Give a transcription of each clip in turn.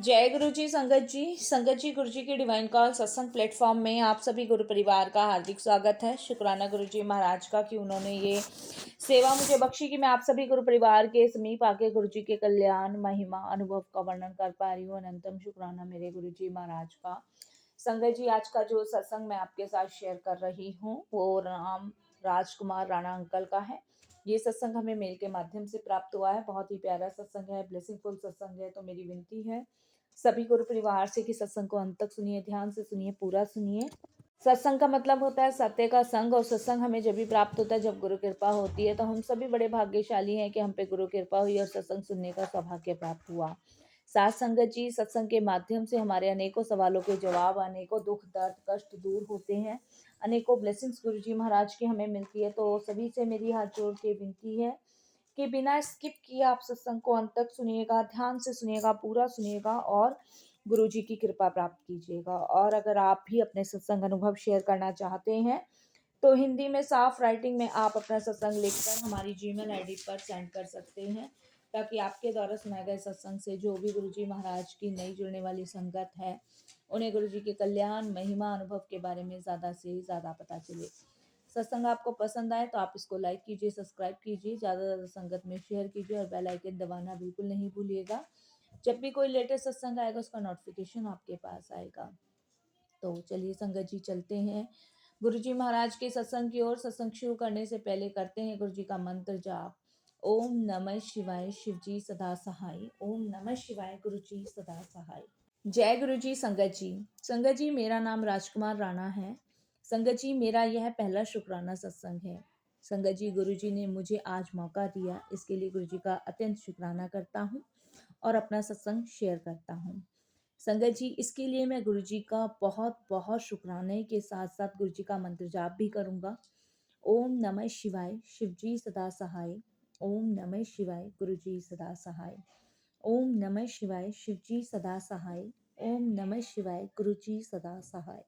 जय गुरु जी संगत जी। संगत जी, गुरु जी की डिवाइन कॉल सत्संग प्लेटफॉर्म में आप सभी गुरु परिवार का हार्दिक स्वागत है। शुक्राना गुरु जी महाराज का कि उन्होंने ये सेवा मुझे बख्शी कि मैं आप सभी गुरु परिवार के समीप आके गुरु जी के कल्याण महिमा अनुभव का वर्णन कर पा रही हूँ। अनंतम शुक्राना मेरे गुरु जी महाराज का। संगत जी, आज का जो सत्संग मैं आपके साथ शेयर कर रही हूँ वो राम राजकुमार राणा अंकल का है। ये सत्संग हमें मेल के माध्यम से प्राप्त हुआ है। बहुत ही प्यारा सत्संग है, ब्लेसिंगफुल सत्संग है। तो मेरी विनती है सभी गुरु परिवार से कि सत्संग को अंत तक सुनिए, ध्यान से सुनिए, पूरा सुनिए। सत्संग का मतलब होता है सत्य का संग, और सत्संग हमें जब भी प्राप्त होता है जब गुरु कृपा होती है। तो हम सभी बड़े भाग्यशाली हैं कि हम पे गुरु कृपा हुई और सत्संग सुनने का सौभाग्य प्राप्त हुआ। साथ संगत जी, सत्संग के माध्यम से हमारे अनेकों सवालों के जवाब, अनेकों दुख दर्द कष्ट दूर होते हैं, अनेकों ब्लेसिंग्स गुरु जी महाराज की हमें मिलती है। तो सभी से मेरी हाथ जोड़ के विनती है कि बिना स्किप किए आप सत्संग को अंत तक सुनिएगा, ध्यान से सुनिएगा, पूरा सुनिएगा और गुरु जी की कृपा प्राप्त कीजिएगा। और अगर आप भी अपने सत्संग अनुभव शेयर करना चाहते हैं तो हिंदी में साफ राइटिंग में आप अपना सत्संग लिखकर हमारी जीमेल आईडी पर सेंड कर सकते हैं, ताकि आपके द्वारा सुनाए गए सत्संग से जो भी गुरु जी महाराज की नई जुड़ने वाली संगत है उन्हें गुरु जी के कल्याण महिमा अनुभव के बारे में ज़्यादा से ज़्यादा पता चले। सत्संग आपको पसंद आए तो आप इसको लाइक कीजिए, सब्सक्राइब कीजिए, ज़्यादा से ज़्यादा संगत में शेयर कीजिए और बेल आइकन दबाना बिल्कुल नहीं भूलिएगा। जब भी कोई लेटेस्ट सत्संग आएगा उसका नोटिफिकेशन आपके पास आएगा। तो चलिए संगत जी, चलते हैं गुरु जी महाराज के सत्संग की ओर। सत्संग शुरू करने से पहले करते हैं गुरु जी का मंत्र जाप। ओम नमः शिवाय, शिव जी सदा सहाय। ओम नमः शिवाय, गुरु जी सदा सहाय। जय गुरु जी संगत जी। संगत जी, मेरा नाम राजकुमार राणा है। संगत जी, मेरा यह पहला शुक्राना सत्संग है। संगत जी, गुरु जी ने मुझे आज मौका दिया, इसके लिए गुरु जी का अत्यंत शुक्राना करता हूँ और अपना सत्संग शेयर करता हूँ। संगत जी, इसके लिए मैं गुरु जी का बहुत बहुत शुक्राने के साथ साथ गुरु जी का मंत्र जाप भी करूँगा। ओम नमः शिवाय, शिव जी सदा सहाय। ओम नमः शिवाय, गुरु जी सदा सहाय। ओम नमः शिवाय, शिव जी सदा सहाय। ओम नमः शिवाय, गुरु जी सदा सहाय।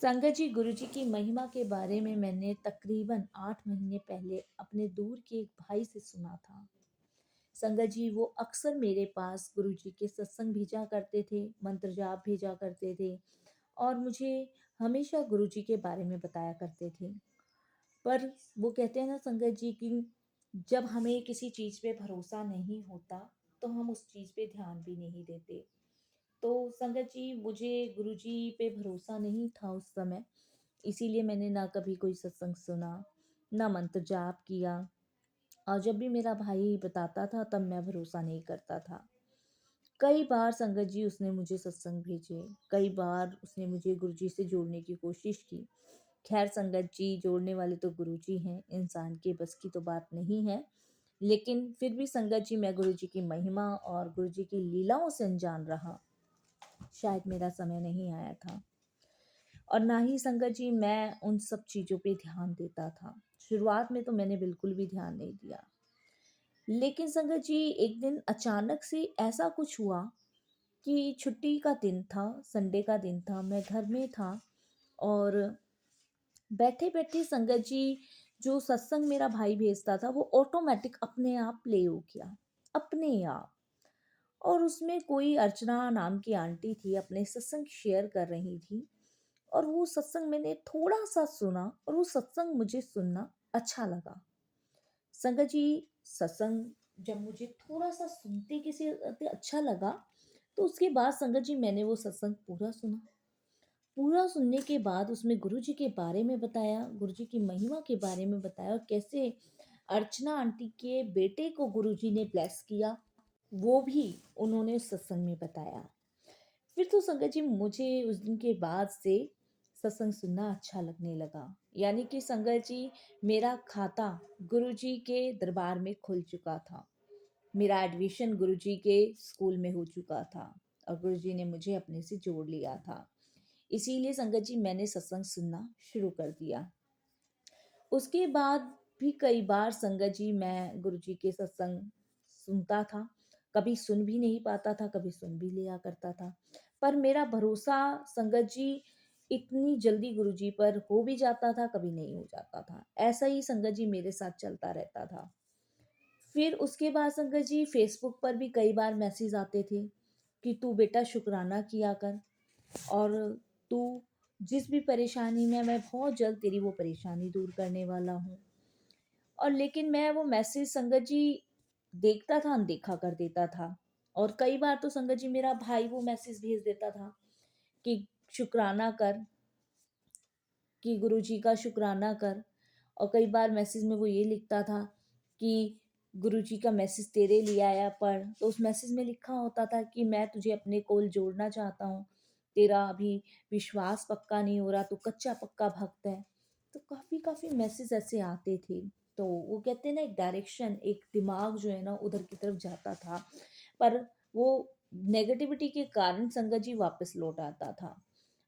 संगत जी, गुरु जी की महिमा के बारे में मैंने तकरीबन 8 महीने पहले अपने दूर के एक भाई से सुना था। संगत जी, वो अक्सर मेरे पास गुरु जी के सत्संग भेजा करते थे, मंत्र जाप भेजा करते थे और मुझे हमेशा गुरु जी के बारे में बताया करते थे। पर वो कहते हैं ना संगत जी कि जब हमें किसी चीज़ पे भरोसा नहीं होता तो हम उस चीज़ पे ध्यान भी नहीं देते। तो संगत जी, मुझे गुरु जी पे भरोसा नहीं था उस समय, इसीलिए मैंने ना कभी कोई सत्संग सुना, ना मंत्र जाप किया। और जब भी मेरा भाई बताता था तब मैं भरोसा नहीं करता था। कई बार संगत जी उसने मुझे सत्संग भेजे, कई बार उसने मुझे गुरु जी से जोड़ने की कोशिश की। खैर संगत जी, जोड़ने वाले तो गुरु जी हैं, इंसान के बस की तो बात नहीं है। लेकिन फिर भी संगत जी, मैं गुरु जी की महिमा और गुरु जी की लीलाओं से अनजान रहा। शायद मेरा समय नहीं आया था और ना ही संगत जी मैं उन सब चीज़ों पे ध्यान देता था। शुरुआत में तो मैंने बिल्कुल भी ध्यान नहीं दिया। लेकिन संगत जी, एक दिन अचानक से ऐसा कुछ हुआ कि छुट्टी का दिन था, संडे का दिन था, मैं घर में था और बैठे बैठे संगत जी जो सत्संग मेरा भाई भेजता था वो ऑटोमेटिक अपने आप प्ले हो गया, अपने आप। और उसमें कोई अर्चना नाम की आंटी थी, अपने सत्संग शेयर कर रही थी और वो सत्संग मैंने थोड़ा सा सुना और वो सत्संग मुझे सुनना अच्छा लगा। संगत जी, सत्संग जब मुझे थोड़ा सा सुनते किसी अच्छा लगा तो उसके बाद संगत जी मैंने वो सत्संग पूरा सुना। पूरा सुनने के बाद उसमें गुरु जी के बारे में बताया, गुरु जी की महिमा के बारे में बताया और कैसे अर्चना आंटी के बेटे को गुरु जी ने ब्लेस किया, वो भी उन्होंने उस सत्संग में बताया। फिर तो संगत जी मुझे उस दिन के बाद से सत्संग सुनना अच्छा लगने लगा। यानी कि संगत जी, मेरा खाता गुरु जी के दरबार में खुल चुका था। मेरा एडमिशन गुरु जी के स्कूल में हो चुका था और गुरु जी ने मुझे अपने से जोड़ लिया था। इसीलिए संगत जी मैंने सत्संग सुनना शुरू कर दिया। उसके बाद भी कई बार संगत जी मैं गुरु जी के सत्संग सुनता था। कभी सुन भी नहीं पाता था, कभी सुन भी लिया करता था। पर मेरा भरोसा संगत जी इतनी जल्दी गुरु जी पर हो भी जाता था, कभी नहीं हो जाता था। ऐसा ही संगत जी मेरे साथ चलता रहता था। फिर उसके बाद संगत जी फेसबुक पर भी कई बार मैसेज आते थे कि तू बेटा शुक्राना किया कर, और तू जिस भी परेशानी में, मैं बहुत जल्द तेरी वो परेशानी दूर करने वाला हूँ। और लेकिन मैं वो मैसेज संगत जी देखता था, अनदेखा कर देता था। और कई बार तो संगत जी मेरा भाई वो मैसेज भेज देता था कि शुक्राना कर, कि गुरुजी का शुक्राना कर। और कई बार मैसेज में वो ये लिखता था कि गुरुजी का मैसेज तेरे लिए आया पढ़। तो उस मैसेज में लिखा होता था कि मैं तुझे अपने कोल जोड़ना चाहता हूँ, तेरा अभी विश्वास पक्का नहीं हो रहा, तू कच्चा पक्का भक्त है। तो काफ़ी काफ़ी मैसेज ऐसे आते थे। तो वो कहते हैं ना, एक डायरेक्शन, एक दिमाग जो है ना उधर की तरफ जाता था। पर वो नेगेटिविटी के कारण संगत जी वापस लौट आता था।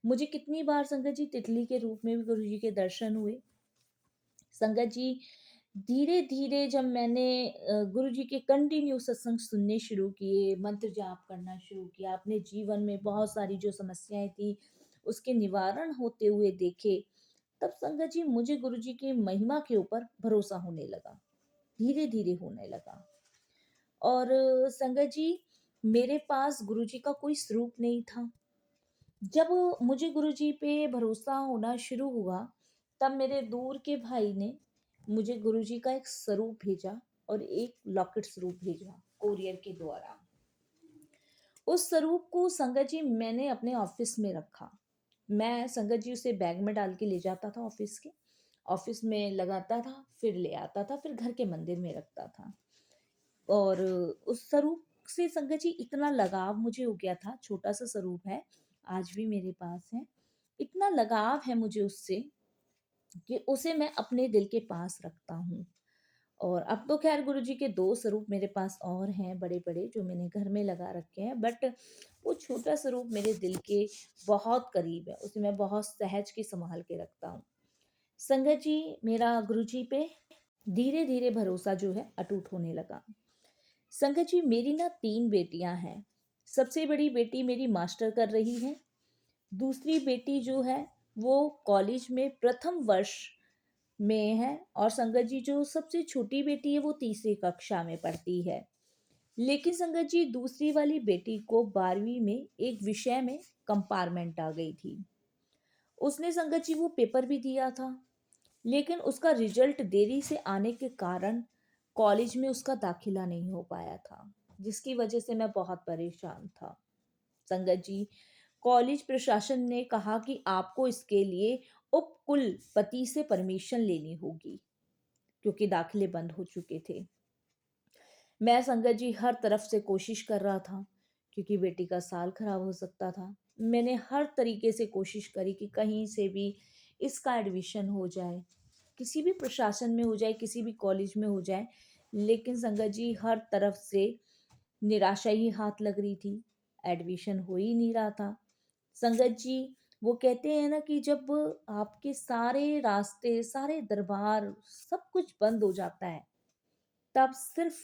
मुझे कितनी बार संगत जी तितली के रूप में भी गुरु जी के दर्शन हुए। संगत जी धीरे धीरे जब मैंने गुरु जी के कंटिन्यू सत्संग सुनने शुरू किए, मंत्र जाप करना शुरू किया, अपने जीवन में बहुत सारी जो समस्याएं थी उसके निवारण होते हुए देखे, तब संगत जी मुझे गुरु जी की महिमा के ऊपर भरोसा होने लगा, धीरे धीरे होने लगा। और संगत जी मेरे पास गुरु जी का कोई स्वरूप नहीं था। जब मुझे गुरुजी पे भरोसा होना शुरू हुआ, तब मेरे दूर के भाई ने मुझे गुरुजी का एक स्वरूप भेजा और एक लॉकेट स्वरूप भेजा कोरियर के द्वारा। उस स्वरूप को संगत जी मैंने अपने ऑफिस में रखा। मैं संगत जी उसे बैग में डाल के ले जाता था, ऑफिस में लगाता था, फिर ले आता था, फिर घर के मंदिर में रखता था। और उस स्वरूप से संगत जी इतना लगाव मुझे हो गया था, छोटा सा स्वरूप है, आज भी मेरे पास है। इतना लगाव है मुझे उससे कि उसे मैं अपने दिल के पास रखता हूँ। और अब तो खैर गुरुजी के 2 स्वरूप मेरे पास और हैं बड़े-बड़े, जो मैंने घर में लगा रखे हैं, बट वो छोटा स्वरूप मेरे दिल के बहुत करीब है, उसे मैं बहुत सहज के सँभाल के रखता हूँ। संगत जी मेरा गुरुजी पे धीरे-धीरे भरोसा जो है अटूट होने लगा। संगत जी मेरी ना 3 बेटियाँ हैं। सबसे बड़ी बेटी मेरी मास्टर कर रही है, दूसरी बेटी जो है वो कॉलेज में प्रथम वर्ष में है, और संगत जी जो सबसे छोटी बेटी है वो तीसरी कक्षा में पढ़ती है। लेकिन संगत जी दूसरी वाली बेटी को 12वीं में एक विषय में कंपार्टमेंट आ गई थी। उसने संगत जी वो पेपर भी दिया था, लेकिन उसका रिजल्ट देरी से आने के कारण कॉलेज में उसका दाखिला नहीं हो पाया था, जिसकी वजह से मैं बहुत परेशान था। संगत जी कॉलेज प्रशासन ने कहा कि आपको इसके लिए उप कुलपति से परमिशन लेनी होगी, क्योंकि दाखिले बंद हो चुके थे। मैं संगत जी हर तरफ से कोशिश कर रहा था, क्योंकि बेटी का साल खराब हो सकता था। मैंने हर तरीके से कोशिश करी कि कहीं से भी इसका एडमिशन हो जाए, किसी भी प्रशासन में हो जाए, किसी भी कॉलेज में हो जाए। लेकिन संगत जी हर तरफ से निराशा ही हाथ लग रही थी, एडमिशन हो ही नहीं रहा था। संगत जी वो कहते हैं ना कि जब आपके सारे रास्ते, सारे दरबार, सब कुछ बंद हो जाता है, तब सिर्फ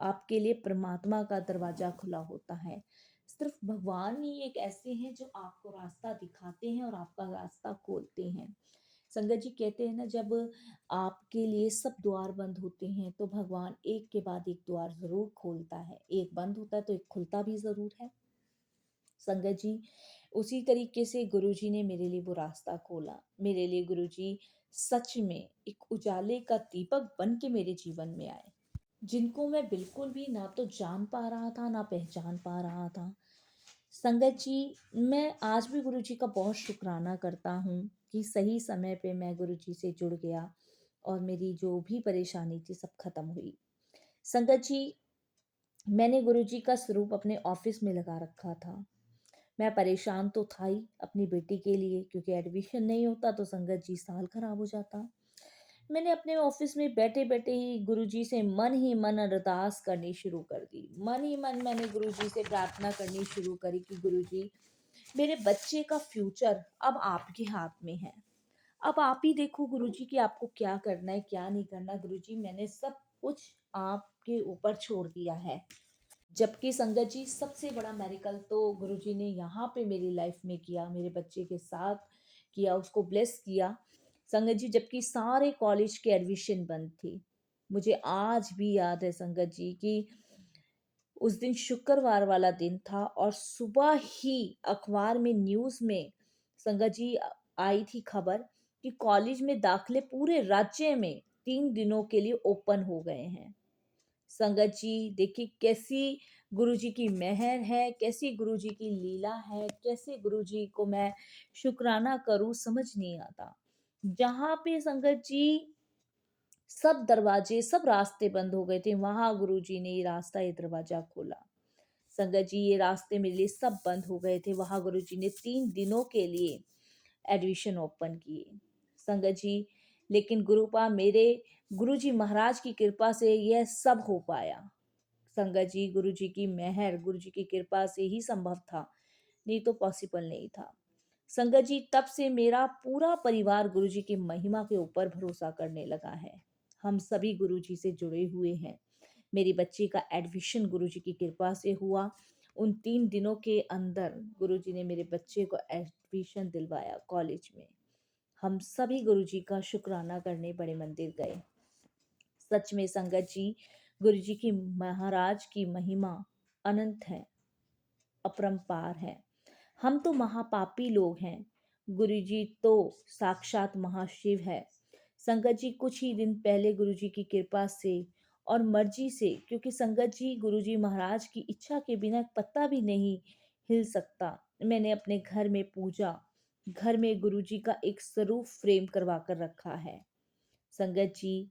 आपके लिए परमात्मा का दरवाजा खुला होता है। सिर्फ भगवान ही एक ऐसे हैं जो आपको रास्ता दिखाते हैं और आपका रास्ता खोलते हैं। संगत जी कहते हैं ना, जब आपके लिए सब द्वार बंद होते हैं तो भगवान एक के बाद एक द्वार जरूर खोलता है, एक बंद होता है तो एक खुलता भी जरूर है। संगत जी उसी तरीके से गुरुजी ने मेरे लिए वो रास्ता खोला। मेरे लिए गुरुजी सच में एक उजाले का दीपक बन के मेरे जीवन में आए, जिनको मैं बिल्कुल भी ना तो जान पा रहा था, ना पहचान पा रहा था। संगत जी मैं आज भी गुरुजी का बहुत शुक्राना करता हूँ कि सही समय पे मैं गुरुजी से जुड़ गया और मेरी जो भी परेशानी थी सब खत्म हुई। संगत जी मैंने गुरुजी का स्वरूप अपने ऑफिस में लगा रखा था। मैं परेशान तो था ही अपनी बेटी के लिए, क्योंकि एडमिशन नहीं होता तो संगत जी साल खराब हो जाता। मैंने अपने ऑफिस में बैठे बैठे ही गुरुजी से मन ही मन अरदास करनी शुरू कर दी। मन ही मन मैंने गुरुजी से प्रार्थना करनी शुरू करी कि गुरुजी मेरे बच्चे का फ्यूचर अब आपके हाथ में है। अब आप ही देखो गुरुजी कि आपको क्या करना है, क्या नहीं करना। गुरुजी मैंने सब कुछ आपके ऊपर छोड़ दिया है। जबकि संगत जी सबसे बड़ा मेरिकल तो गुरुजी ने यहाँ पे मेरी लाइफ में किया, मेरे बच्चे के साथ किया, उसको ब्लेस किया। संगत जी जबकि सारे कॉलेज के एडमिशन बंद थे, मुझे आज भी याद है संगत जी कि उस दिन शुक्रवार वाला दिन था और सुबह ही अखबार में न्यूज़ में संगत जी आई थी खबर कि कॉलेज में दाखिले पूरे राज्य में 3 दिनों के लिए ओपन हो गए हैं। संगत जी देखिए कैसी गुरुजी की मेहर है, कैसी गुरुजी की लीला है, कैसे गुरुजी को मैं शुक्राना करूँ समझ नहीं आता। जहाँ पे संगत जी सब दरवाजे, सब रास्ते बंद हो गए थे, वहाँ गुरुजी ने ये रास्ता, ये दरवाजा खोला। संगत जी ये रास्ते मेरे लिए सब बंद हो गए थे, वहाँ गुरुजी ने 3 दिनों के लिए एडमिशन ओपन किए। संगत जी लेकिन गुरुपा मेरे गुरुजी महाराज की कृपा से यह सब हो पाया। संगत जी गुरुजी की मेहर, गुरुजी की कृपा से ही संभव था, नहीं तो पॉसिबल नहीं था। संगत जी तब से मेरा पूरा परिवार गुरुजी की महिमा के ऊपर भरोसा करने लगा है। हम सभी गुरुजी से जुड़े हुए हैं। मेरी बच्ची का एडमिशन गुरुजी की कृपा से हुआ। उन 3 दिनों के अंदर गुरुजी ने मेरे बच्चे को एडमिशन दिलवाया कॉलेज में। हम सभी गुरुजी का शुक्राना करने बड़े मंदिर गए। सच में संगत जी गुरुजी की महाराज की महिमा अनंत है, अपरंपार है। हम तो महापापी लोग हैं, गुरुजी तो साक्षात महाशिव है। संगत जी कुछ ही दिन पहले गुरुजी की कृपा से और मर्जी से, क्योंकि संगत जी गुरुजी महाराज की इच्छा के बिना एक पत्ता भी नहीं हिल सकता, मैंने अपने घर में पूजा, घर में गुरुजी का एक स्वरूप फ्रेम करवा कर रखा है। संगत जी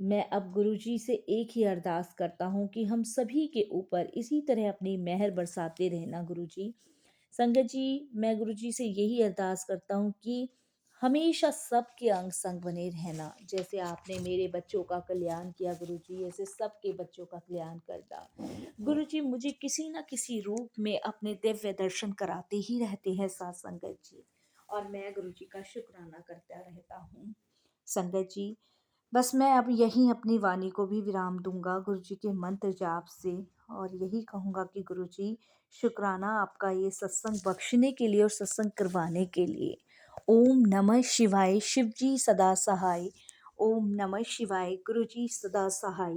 मैं अब गुरुजी से एक ही अरदास करता हूँ कि हम सभी के ऊपर इसी तरह अपनी मेहर बरसाते रहना गुरुजी। संगत जी मैं गुरुजी से यही अरदास करता हूँ कि हमेशा सबके अंग संग बने रहना। जैसे आपने मेरे बच्चों का कल्याण किया गुरुजी, ऐसे सबके बच्चों का कल्याण करना। गुरुजी मुझे किसी न किसी रूप में अपने दिव्य दर्शन कराते ही रहते हैं साथ संगत जी, और मैं गुरुजी का शुक्राना करता रहता हूँ। संगत जी बस मैं अब यहीं अपनी वाणी को भी विराम दूंगा गुरुजी के मंत्र जाप से, और यही कहूँगा कि गुरुजी शुक्राना आपका ये सत्संग बख्शने के लिए और सत्संग करवाने के लिए। ओम नमः शिवाय, शिव जी सदा सहाय। ओम नमः शिवाय, गुरुजी सदा सहाय।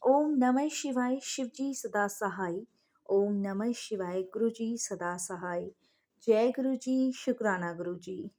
ओम नमः शिवाय, शिव जी सदा सहाय। ओम नमः शिवाय, गुरुजी सदा सहाय। जय गुरुजी, शुक्राना गुरुजी।